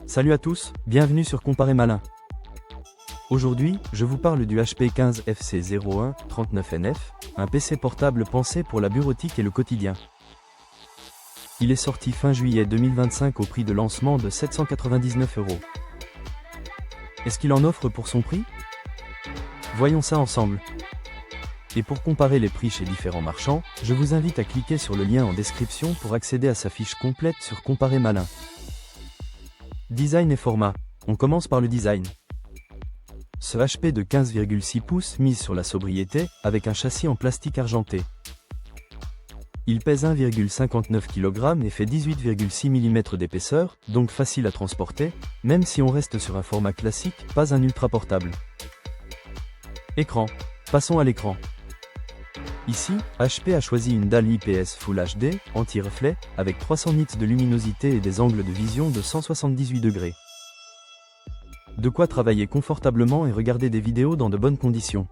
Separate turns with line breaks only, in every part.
Salut à tous, bienvenue sur Comparer Malin. Aujourd'hui, je vous parle du HP 15 FC01 39NF, un PC portable pensé pour la bureautique et le quotidien. Il est sorti fin juillet 2025 au prix de lancement de 799 €. Est-ce qu'il en offre pour son prix? Voyons ça ensemble. Et pour comparer les prix chez différents marchands, je vous invite à cliquer sur le lien en description pour accéder à sa fiche complète sur Comparer Malin. Design et format. On commence par le design. Ce HP de 15,6 pouces mise sur la sobriété, avec un châssis en plastique argenté. Il pèse 1,59 kg et fait 18,6 mm d'épaisseur, donc facile à transporter, même si on reste sur un format classique, pas un ultra portable. Écran. Passons à l'écran. Ici, HP a choisi une dalle IPS Full HD, anti-reflet, avec 300 nits de luminosité et des angles de vision de 178 degrés. De quoi travailler confortablement et regarder des vidéos dans de bonnes conditions.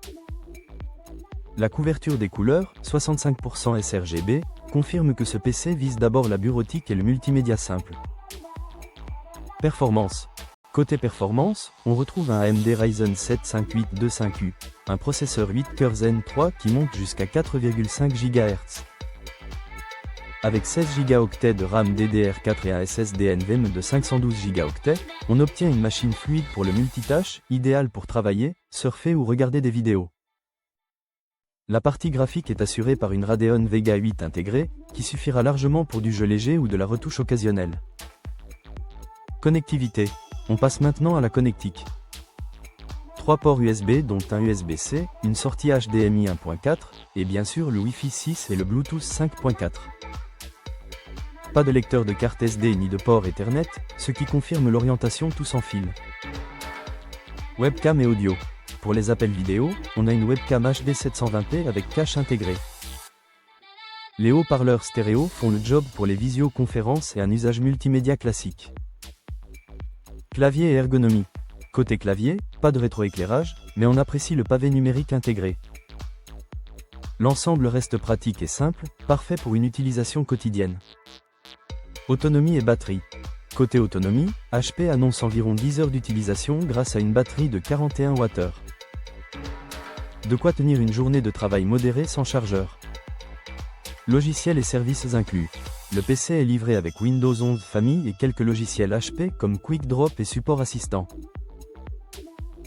La couverture des couleurs, 65% sRGB, confirme que ce PC vise d'abord la bureautique et le multimédia simple. Performance. Côté performance, on retrouve un AMD Ryzen 7 5825U, un processeur 8 cœurs Zen 3 qui monte jusqu'à 4,5 GHz. Avec 16 Go de RAM DDR4 et un SSD NVMe de 512 Go, on obtient une machine fluide pour le multitâche, idéale pour travailler, surfer ou regarder des vidéos. La partie graphique est assurée par une Radeon Vega 8 intégrée, qui suffira largement pour du jeu léger ou de la retouche occasionnelle. Connectivité. On passe maintenant à la connectique. 3 ports USB dont un USB-C, une sortie HDMI 1.4, et bien sûr le Wi-Fi 6 et le Bluetooth 5.4. Pas de lecteur de carte SD ni de port Ethernet, ce qui confirme l'orientation tout sans fil. Webcam et audio. Pour les appels vidéo, on a une webcam HD 720p avec cache intégrée. Les haut-parleurs stéréo font le job pour les visioconférences et un usage multimédia classique. Clavier et ergonomie. Côté clavier, pas de rétroéclairage, mais on apprécie le pavé numérique intégré. L'ensemble reste pratique et simple, parfait pour une utilisation quotidienne. Autonomie et batterie. Côté autonomie, HP annonce environ 10 heures d'utilisation grâce à une batterie de 41 Wh. De quoi tenir une journée de travail modérée sans chargeur. Logiciels et services inclus. Le PC est livré avec Windows 11 Famille et quelques logiciels HP comme QuickDrop et Support Assistant.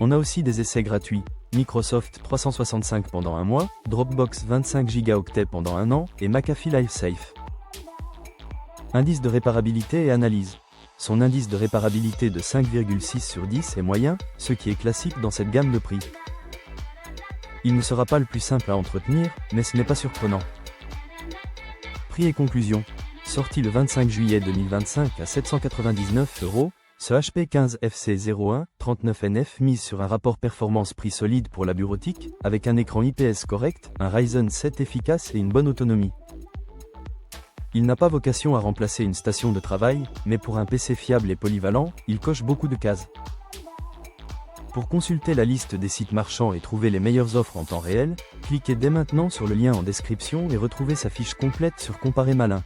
On a aussi des essais gratuits, Microsoft 365 pendant un mois, Dropbox 25 Go pendant un an et McAfee LifeSafe. Indice de réparabilité et analyse. Son indice de réparabilité de 5,6 sur 10 est moyen, ce qui est classique dans cette gamme de prix. Il ne sera pas le plus simple à entretenir, mais ce n'est pas surprenant. Prix et conclusion. Sorti le 25 juillet 2025 à 799 €, ce HP 15 FC01 39NF mise sur un rapport performance-prix solide pour la bureautique, avec un écran IPS correct, un Ryzen 7 efficace et une bonne autonomie. Il n'a pas vocation à remplacer une station de travail, mais pour un PC fiable et polyvalent, il coche beaucoup de cases. Pour consulter la liste des sites marchands et trouver les meilleures offres en temps réel, cliquez dès maintenant sur le lien en description et retrouvez sa fiche complète sur Comparer Malin.